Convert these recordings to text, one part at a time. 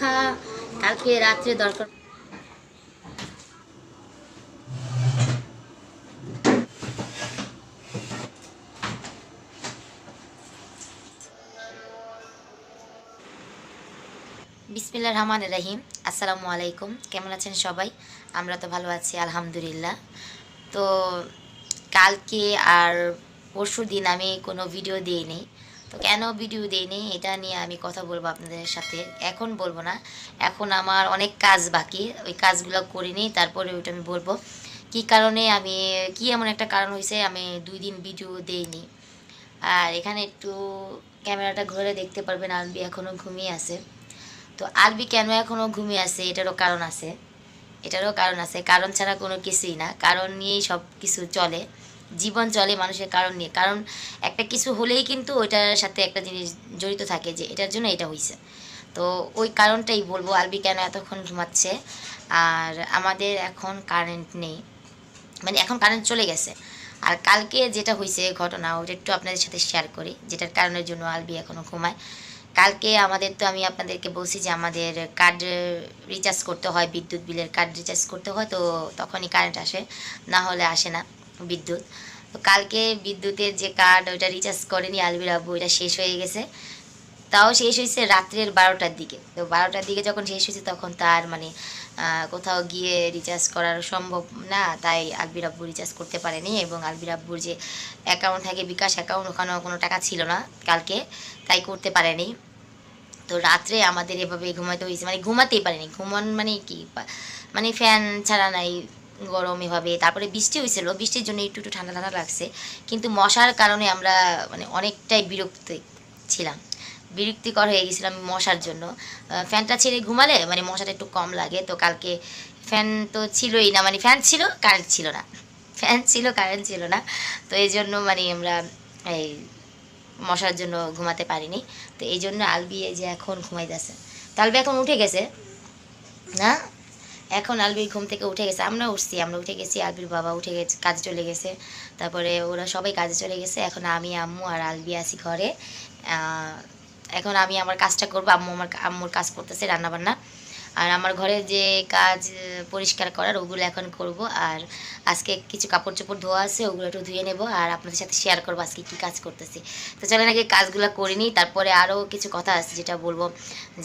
পাখা কালকে রাত্রে দরকার। বিসমিল্লাহির রহমানির রহিম। আসসালামু আলাইকুম। কেমন আছেন সবাই? আমরা তো ভালো আছি আলহামদুলিল্লাহ। তো কালকে আর পরশু দিন আমি কোনো ভিডিও দিইনি। তো কেন ভিডিও দিইনি এটা নিয়ে আমি কথা বলবো আপনাদের সাথে। এখন বলবো না, এখন আমার অনেক কাজ বাকি, ওই কাজগুলো করিনি, তারপরে ওইটা আমি বলবো কী কারণে আমি, কি এমন একটা কারণ হয়েছে আমি 2 দিন ভিডিও দিইনি। আর এখানে একটু ক্যামেরাটা ঘুরে দেখতে পারবেন আলবি এখনও ঘুমিয়ে আছে। তো আলবি কেন এখনও ঘুমিয়ে আছে এটারও কারণ আছে, কারণ ছাড়া কোনো কিছুই না, কারণ নিয়েই সব কিছু চলে, জীবন চলে মানুষের কারণ নিয়ে। কারণ একটা কিছু হলেই কিন্তু ওইটার সাথে একটা জিনিস জড়িত থাকে যে এটার জন্য এটা হয়েছে। তো ওই কারণটাই বলবো আলবি কেন এতক্ষণ ঘুমাচ্ছে। আর আমাদের এখন কারেন্ট নেই, মানে এখন কারেন্ট চলে গেছে। আর কালকে যেটা হয়েছে ঘটনা ওটা একটু আপনাদের সাথে শেয়ার করি, যেটার কারণের জন্য আলবি এখনও ঘুমায়। কালকে আমাদের তো আমি আপনাদেরকে বলছি যে আমাদের কার্ড রিচার্জ করতে হয়, বিদ্যুৎ বিলের কার্ড রিচার্জ করতে হয়, তো তখনই কারেন্ট আসে, না হলে আসে না বিদ্যুৎ। তো কালকে বিদ্যুতের যে কার্ড ওইটা রিচার্জ করেনি আলবির আব্বু, ওইটা শেষ হয়ে গেছে। তাও শেষ হয়েছে রাত্রের 12টার দিকে। তো 12টার দিকে যখন শেষ হয়েছে তখন তার মানে কোথাও গিয়ে রিচার্জ করার সম্ভব না, তাই আলবির আব্বু রিচার্জ করতে পারেনি। এবং আলবির আব্বুর যে অ্যাকাউন্ট থাকে বিকাশ অ্যাকাউন্ট, ওখানেও কোনো টাকা ছিল না কালকে, তাই করতে পারেনি। তো রাত্রে আমাদের এভাবে ঘুমাতে হয়েছে, মানে ঘুমাতেই পারিনি। ঘুমান মানে কি, মানে ফ্যান ছাড়া নাই, গরম এভাবে। তারপরে বৃষ্টি হয়েছিল, বৃষ্টির জন্য একটু একটু ঠান্ডা ঠান্ডা লাগছে, কিন্তু মশার কারণে আমরা মানে অনেকটাই ছিলাম বিরক্তিকর হয়ে গেছিলাম মশার জন্য। ফ্যানটা ছেড়ে ঘুমালে মানে মশাটা একটু কম লাগে। তো কালকে ফ্যান তো ছিলই না, মানে ফ্যান ছিল কারেন্ট ছিল না, ফ্যান ছিল কারেন্ট ছিল না। তো এই জন্য মানে আমরা এই মশার জন্য ঘুমাতে পারিনি। তো এই জন্য আলবি এই যে এখন ঘুমাইতেছে। তো আলবি এখন উঠে গেছে না, এখন আলবির ঘুম থেকে উঠে গেছে, আমরা উঠছি, আমরা উঠে গেছি, আলবির বাবা উঠে গেছে, কাজে চলে গেছে। তারপরে ওরা সবাই কাজে চলে গেছে, এখন আমি আম্মু আর আলবি আছি ঘরে। এখন আমি আমার কাজটা করবো, আম্মুর কাজ করতেছে রান্নাবান্না। আর আমার ঘরে যে কাজ পরিষ্কার করার ওগুলো এখন করব। আর আজকে কিছু কাপড় চোপড় ধোয়া আছে, ওগুলো একটু ধুয়ে নেব আর আপনাদের সাথে শেয়ার করবো আজকে কী কাজ করতেছি। তো চলেন আগে কাজগুলো করে নিই, তারপরে আরও কিছু কথা আছে যেটা বলবো,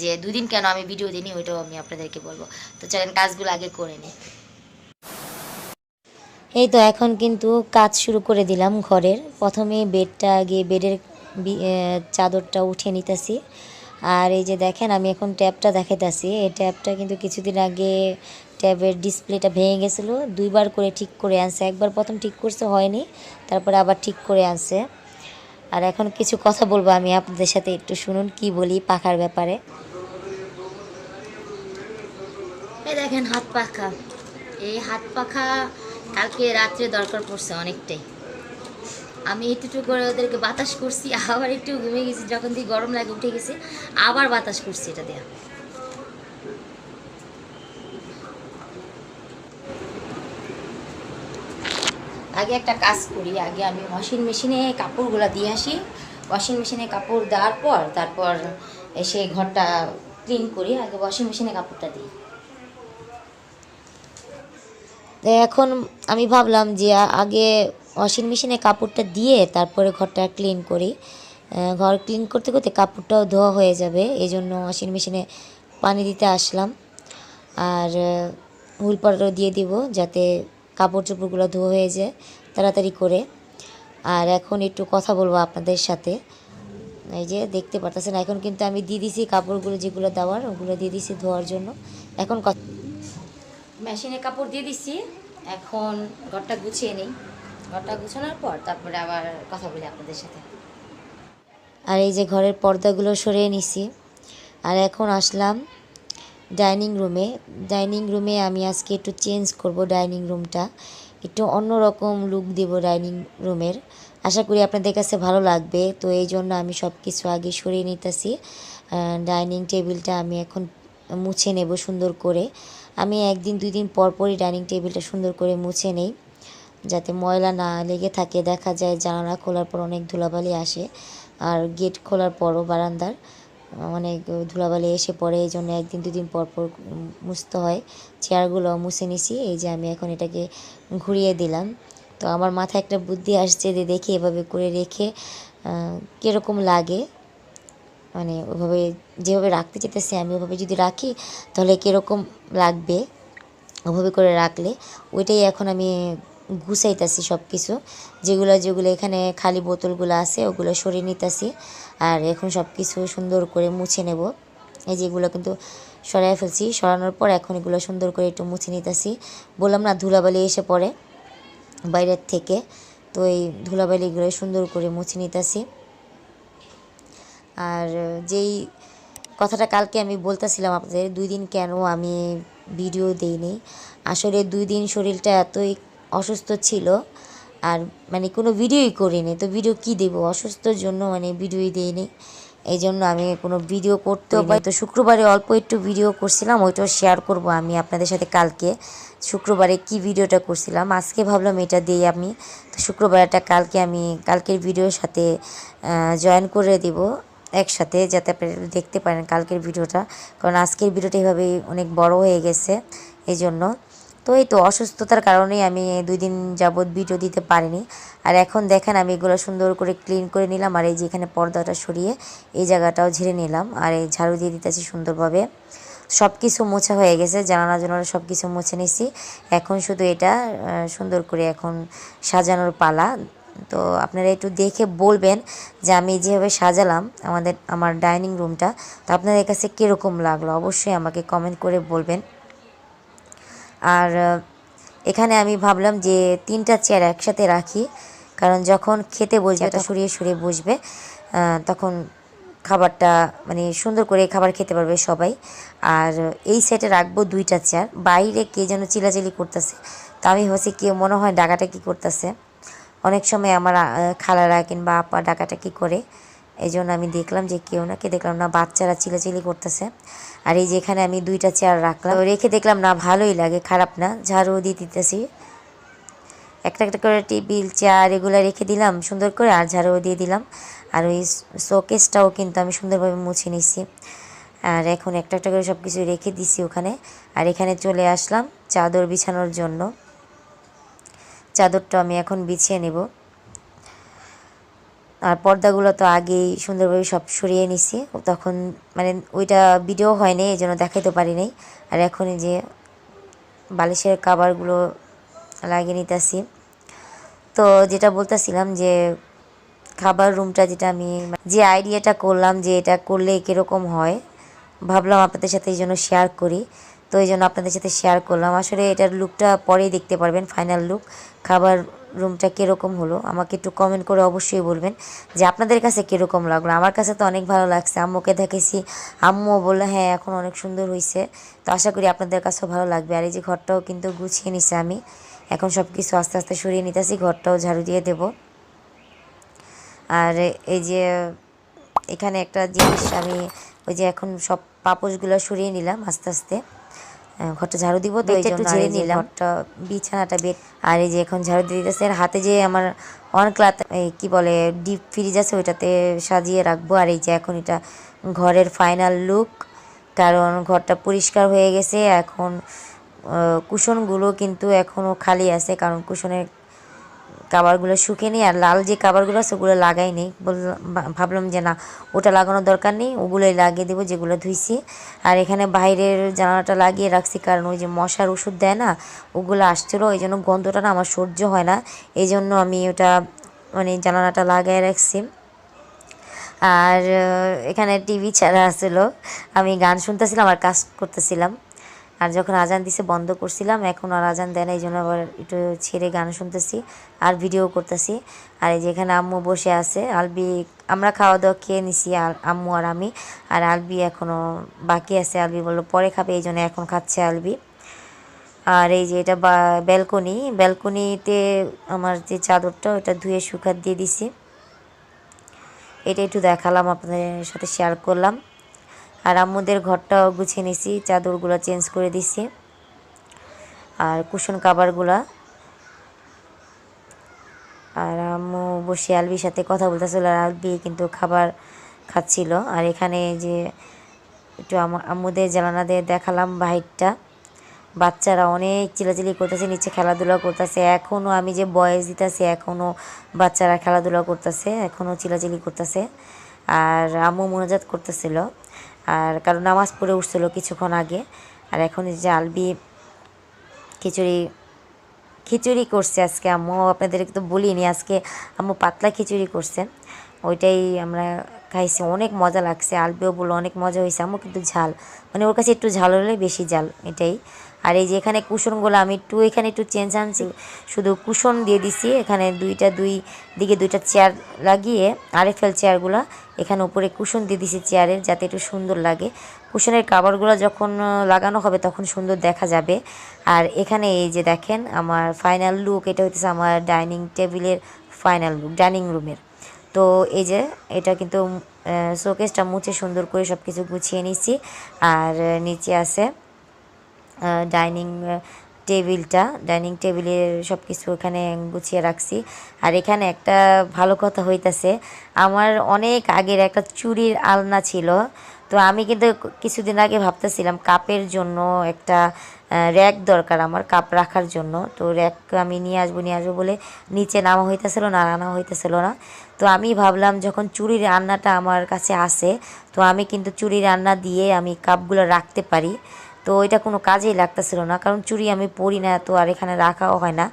যে 2 দিন কেন আমি ভিডিও দিইনি ওইটাও আমি আপনাদেরকে বলবো। তো চলেন কাজগুলো আগে করে নিই। এই তো এখন কিন্তু কাজ শুরু করে দিলাম ঘরের। প্রথমে বেডটা আগে বেডের চাদরটা উঠিয়ে নিতেছি। আর এই যে দেখেন আমি এখন ট্যাবটা দেখাইতেছি, এই ট্যাবটা কিন্তু কিছুদিন আগে ট্যাবের ডিসপ্লেটা ভেঙে গেছিলো, 2বার করে ঠিক করে আনছে। একবার প্রথম ঠিক করতে হয়নি, তারপরে আবার ঠিক করে আনছে। আর এখন কিছু কথা বলবো আমি আপনাদের সাথে, একটু শুনুন কি বলি পাখার ব্যাপারে। এই দেখেন হাত পাখা, এই হাত পাখা কালকে রাত্রে দরকার পড়ছে অনেকটাই। আমি একটু করে ওদেরকে বাতাস করছি, আবার একটু ঘুমিয়ে গেছি, যখন দিয়ে গরম লাগে উঠে গেছি, আবার বাতাস করছি এটা দেয়া। আগে একটা কাজ করি, আগে আমি ওয়াশিং মেশিনে কাপড়গুলো দিয়ে আসি, ওয়াশিং মেশিনে কাপড় দেওয়ার পর তারপর এসে ঘরটা ক্লিন করি। আগে ওয়াশিং মেশিনে কাপড়টা দিই। এখন আমি ভাবলাম যে আগে ওয়াশিং মেশিনে কাপড়টা দিয়ে তারপরে ঘরটা ক্লিন করি। ঘর ক্লিন করতে করতে কাপড়টাও ধোয়া হয়ে যাবে, এই জন্য ওয়াশিং মেশিনে পানি দিতে আসলাম। আর হুইল পাউডারও দিয়ে দিব যাতে কাপড় চোপড়গুলো ধোয়া হয়ে যায় তাড়াতাড়ি করে। আর এখন একটু কথা বলবো আপনাদের সাথে। এই যে দেখতে পারতেছেন এখন কিন্তু আমি দিয়ে দিছি কাপড়গুলো, যেগুলো দেওয়ার ওগুলো দিয়ে দিছি ধোয়ার জন্য। এখন মেশিনে কাপড় দিয়ে দিচ্ছি, এখন ঘরটা গুছিয়ে নিই। ঘরটা গুছানোর পর তারপরে আবার কথা বলি আপনাদের সাথে। আর এই যে ঘরের পর্দাগুলো সরিয়ে নিছি। আর এখন আসলাম ডাইনিং রুমে। ডাইনিং রুমে আমি আজকে একটু চেঞ্জ করব, ডাইনিং রুমটা একটু অন্যরকম লুক দেব ডাইনিং রুমের। আশা করি আপনাদের কাছে ভালো লাগবে। তো এই জন্য আমি সব কিছু আগে সরিয়ে নিতেছি। ডাইনিং টেবিলটা আমি এখন মুছে নেব সুন্দর করে। আমি 1-2 দিন পর পরই ডাইনিং টেবিলটা সুন্দর করে মুছে নেই, যাতে ময়লা না লেগে থাকে। দেখা যায় জানালা খোলার পর অনেক ধুলাবালি আসে, আর গেট খোলার পরও বারান্দার। অনেক ধুলাবালি এসে পড়ে, এই জন্য একদিন দুদিন পর পর মুছতে হয়। চেয়ারগুলো মুছে নিছি। এই যে আমি এখন এটাকে ঘুরিয়ে দিলাম। তো আমার মাথায় একটা বুদ্ধি আসছে যে দেখি এভাবে করে রেখে কীরকম লাগে, মানে ওইভাবে যেভাবে রাখতে চাইতেছি আমি ওভাবে যদি রাখি তাহলে কীরকম লাগবে ওভাবে করে রাখলে। ওইটাই এখন আমি গুছাইতেছি সব কিছু, যেগুলো যেগুলো এখানে খালি বোতলগুলো আছে ওগুলো সরিয়ে নিতেছি। আর এখন সব কিছু সুন্দর করে মুছে নেব। এই যেগুলো কিন্তু সরাই ফেলছি, সরানোর পর এখন এগুলো সুন্দর করে একটু মুছে নিতেছি। বললাম না ধুলাবালি এসে পড়ে বাইরের থেকে, তো এই ধুলাবালিগুলো সুন্দর করে মুছে নিতেছি। আর যেই কথাটা কালকে আমি বলতেছিলাম আপনাদের 2 দিন কেন আমি ভিডিও দেইনি, আসলে 2 দিন শরীরটা এতই অসুস্থ ছিল আর মানে কোনো ভিডিওই করিনি। তো ভিডিও কি দেব, অসুস্থর জন্য মানে ভিডিওই দেইনি। এই জন্য আমি কোনো ভিডিও করতেও পারি। তো শুক্রবারে অল্প একটু ভিডিও করছিলাম, ওইটাও শেয়ার করব আমি আপনাদের সাথে কালকে। শুক্রবারে কি ভিডিওটা করছিলাম আজকে ভাবলাম এটা দিই আমি। তো শুক্রবারটা কালকে আমি কালকের ভিডিওর সাথে জয়েন করে দিব একসাথে, যাতে আপনারা দেখতে পারেন কালকের ভিডিওটা, কারণ আজকের ভিডিওটা এইভাবেই অনেক বড় হয়ে গেছে এই জন্য। তো এই তো অসুস্থতার কারণেই আমি 2 দিন যাবৎ ভিডিও দিতে পারিনি। আর এখন দেখেন আমি এগুলো সুন্দর করে ক্লিন করে নিলাম, আর এই যে এখানে পর্দাটা সরিয়ে এই জায়গাটাও ঝেড়ে নিলাম, আর এই ঝাড়ু দিয়ে দিতেছি সুন্দরভাবে। সব কিছু মোছা হয়ে গেছে, জানালা জানালা সব কিছু মুছে নিছি। এখন শুধু এটা সুন্দর করে এখন সাজানোর পালা। তো আপনারা একটু দেখে বলবেন যে আমি যেভাবে সাজালাম আমার ডাইনিং রুমটা, তো আপনাদের কাছে কীরকম লাগলো অবশ্যই আমাকে কমেন্ট করে বলবেন। আর এখানে আমি ভাবলাম যে 3টা চেয়ার একসাথে রাখি, কারণ যখন খেতে বসবে এটা সরিয়ে সরিয়ে বসবে, তখন খাবারটা মানে সুন্দর করে খাবার খেতে পারবে সবাই। আর এই সাইডে রাখবো 2টা চেয়ার। বাইরে কে যেন চিলাচিলি করতেছে, তো আমি ভাবছি কেউ মনে হয় ডাকাটাকি করতেছে। অনেক সময় আমার খালারা কিংবা আপা ডাকাটাকি করে, এই জন্য আমি দেখলাম যে কেউ না, কে দেখলাম না বাচ্চারা চিলাচিলি করতেছে। আর এই যে এখানে আমি 2টা চেয়ার রাখলাম, রেখে দেখলাম না ভালোই লাগে, খারাপ না। ঝাড়ু দিয়ে দিতেছি, একটা একটা করে টেবিল চেয়ার এগুলো রেখে দিলাম সুন্দর করে, আর ঝাড়ুও দিয়ে দিলাম। আর ওই শোকেসটাও কিন্তু আমি সুন্দরভাবে মুছে নিছি। আর এখন একটা একটা করে সব কিছু রেখে দিছি ওখানে। আর এখানে চলে আসলাম চাদর বিছানোর জন্য। চাদরটা আমি এখন বিছিয়ে নেব। আর পর্দাগুলো তো আগেই সুন্দরভাবে সব সরিয়ে নিছি, তখন মানে ওইটা ভিডিও হয়নি এই জন্য দেখাইতে পারি নাই। আর এখন এই যে বালিশের কাভারগুলো লাগিয়ে নিতেছি। তো যেটা বলতেছিলাম যে খাবার রুমটা যেটা আমি যে আইডিয়াটা করলাম যে এটা করলে কীরকম হয়, ভাবলাম আপনাদের সাথে এই জন্য শেয়ার করি। তো এই জন্য আপনাদের সাথে শেয়ার করলাম। আসলে এটার লুকটা পরেই দেখতে পারবেন, ফাইনাল লুক। খাবার রুমটা কীরকম হলো আমাকে একটু কমেন্ট করে অবশ্যই বলবেন যে আপনাদের কাছে কীরকম লাগলো। আমার কাছে তো অনেক ভালো লাগছে, আম্মুকে দেখেছি, আম্মুও বললো হ্যাঁ এখন অনেক সুন্দর হয়েছে। তো আশা করি আপনাদের কাছেও ভালো লাগবে। আর এই যে ঘরটাও কিন্তু গুছিয়ে নিছে আমি, এখন সব কিছু আস্তে আস্তে সরিয়ে নিতেছি, ঘরটাও ঝাড়ু দিয়ে দেব। আর এই যে এখানে একটা জিনিস আমি ওই যে এখন সব পাপোশগুলো সরিয়ে নিলাম আস্তে আস্তে, ঘরটা ঝাড়ু দিব তো এই জন্য ঝেড়ে নিলাম ঘরটা বিছানাটা বেড। আর এই যে এখন ঝাড়ু দিয়ে দিতেছে। আর হাতে যে আমার অন ক্লাথ এই কী বলে ডিপ ফ্রিজ আছে ওইটাতে সাজিয়ে রাখবো। আর এই যে এখন এটা ঘরের ফাইনাল লুক, কারণ ঘরটা পরিষ্কার হয়ে গেছে। এখন কুশনগুলো কিন্তু এখনও খালি আছে, কারণ কুশনের কাভারগুলো শুকিয়ে আর লাল যে কাভারগুলো আছে ওগুলো লাগাই নেই। ভাবলাম যে না ওটা লাগানোর দরকার নেই, ওগুলোই লাগিয়ে দেবো যেগুলো ধুইছি। আর এখানে বাইরের জানালাটা লাগিয়ে রাখছি, কারণ ওই যে মশার ওষুধ দেয় না ওগুলো আসছিলো, ওই জন্য গন্ধটা না আমার সহ্য হয় না, এই জন্য আমি ওটা মানে জানালাটা লাগিয়ে রাখছি। আর এখানে টিভি ছাড়া আসছিলো, আমি গান শুনতেছিলাম আর কাজ করতেছিলাম। আর যখন আজান দিছে বন্ধ করছিলাম, এখন আর আজান দেয় না, এই জন্য আবার একটু ছেড়ে গান শুনতেছি আর ভিডিও করতেছি। আর এই যে এখানে আম্মু বসে আছে, আলবি আমরা খাওয়া দাওয়া খেয়ে নিছি আর আম্মু আর আমি, আর আলবি এখনও বাকি আছে। আলবি বললো পরে খাবে, এই জন্য এখন খাচ্ছে আলবি। আর এই যে এটা ব্যালকনিতে আমার যে চাদরটা ওটা ধুয়ে শুকাত দিয়ে দিছি, এটা একটু দেখালাম আপনাদের সাথে শেয়ার করলাম। আর আম্মুদের ঘরটাও গুছিয়ে নিছি, চাদরগুলো চেঞ্জ করে দিছি আর কুশন কাভারগুলা। আর আম্মু বসে আলবির সাথে কথা বলতেছিল, আর আলবি কিন্তু খাবার খাচ্ছিল। আর এখানে যে একটু আম্মুদের জানালাদের দেখালাম বাহিরটা, বাচ্চারা অনেক চিলাচিলি করতেছে, নিচে খেলাধুলা করতেছে। এখনও আমি যে বয়স দিতেছি এখনও বাচ্চারা খেলাধুলা করতেছে, এখনও চিলাচিলি করতেছে। আর আম্মু মোনাজাত করতেছিল, আর কারণ নামাজ পড়ে উঠছিল কিছুক্ষণ আগে। আর এখন যে আলবি খিচুড়ি করছে আজকে আম্মু, আপনাদেরকে তো বলিনি, আজকে আম্মু পাতলা খিচুড়ি করছে, ওইটাই আমরা খাইছি, অনেক মজা লাগছে। আলবিও বললো অনেক মজা হয়েছে আম্মু, কিন্তু ঝাল, মানে ওর কাছে একটু ঝাল হলে বেশি ঝাল এটাই। আর এই যে এখানে কুশনগুলো আমি এখানে একটু চেঞ্জ আনছি, শুধু কুশন দিয়ে দিছি এখানে দুই দিকে দুইটা চেয়ার লাগিয়ে, আরএফএল চেয়ারগুলো এখানে উপরে কুশন দিয়ে দিছি চেয়ারের, যাতে একটু সুন্দর লাগে। কুশনের কাভারগুলো যখন লাগানো হবে তখন সুন্দর দেখা যাবে। আর এখানে এই যে দেখেন আমার ফাইনাল লুক, এটা হচ্ছে আমার ডাইনিং টেবিলের ফাইনাল লুক, ডাইনিং রুমের। তো এই যে এটা কিন্তু শোকেসটা মুছে সুন্দর করে সব কিছু গুছিয়ে নিছি। আর নিচে আছে ডাইনিং টেবিলের সব কিছু এখানে গুছিয়ে রাখছি। আর এখানে একটা ভালো কথা হইতাছে, আমার অনেক আগের একটা চুরির আলনা ছিল। তো আমি কিন্তু কিছুদিন আগে ভাবতেছিলাম কাপের জন্য একটা র্যাক দরকার আমার, কাপ রাখার জন্য। তো র্যাক আমি নিয়ে আসবো বলে নিচে নামা হইতেছিল না, আনা হইতেছিল না। তো আমি ভাবলাম যখন চুরির রান্নাটা আমার কাছে আসে, তো আমি কিন্তু চুরির রান্না দিয়ে আমি কাপগুলো রাখতে পারি। তো এটা কোনো কাজেই লাগতেছিল না, কারণ চুড়ি আমি পরি না, তো আর এখানে রাখাও হয় না।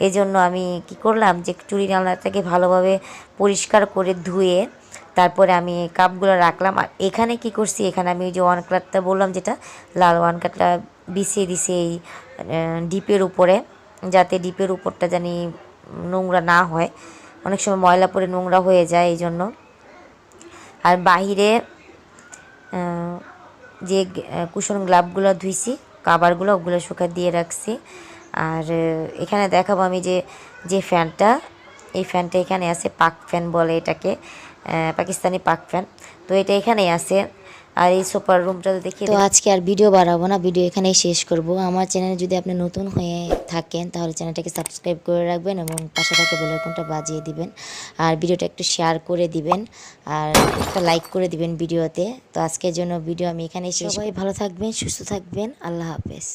এই জন্য আমি কি করলাম যে চুড়ি রান্নাটাকে ভালোভাবে পরিষ্কার করে ধুয়ে তারপরে আমি কাপগুলো রাখলাম। আর এখানে কি করছি, এখানে আমি যে ওয়ান কাটটা বললাম, যেটা লাল ওয়ান কাটটা বিছিয়ে দিছি এই ডিপের উপরে, যাতে ডিপের উপরটা জানি নোংরা না হয়, অনেক সময় ময়লা পরে নোংরা হয়ে যায় এই জন্য। আর বাহিরে যে কুশন গ্লাভগুলো ধুইছি, কাভারগুলো ওগুলো শুকা দিয়ে রাখছি। আর এখানে দেখাবো আমি যে ফ্যানটা, এই ফ্যানটা এখানে আছে, পাক ফ্যান বলে এটাকে, পাকিস্তানি পাক ফ্যান। তো এটা এখানেই আছে। আর এই সোফার রুমটা দেখি। তো আজকে আর ভিডিও বাড়াবো না, ভিডিও এখানেই শেষ করব। আমার চ্যানেলে যদি আপনি নতুন হয়ে থাকেন তাহলে চ্যানেলটাকে সাবস্ক্রাইব করে রাখবেন এবং পাশে থাকা বেল আইকনটা বাজিয়ে দিবেন। আর ভিডিওটা একটু শেয়ার করে দিবেন, আর একটা লাইক করে দিবেন ভিডিওতে। তো আজকের জন্য ভিডিও আমি এখানেই শেষ। সবাই ভালো থাকবেন, সুস্থ থাকবেন, আল্লাহ হাফেজ।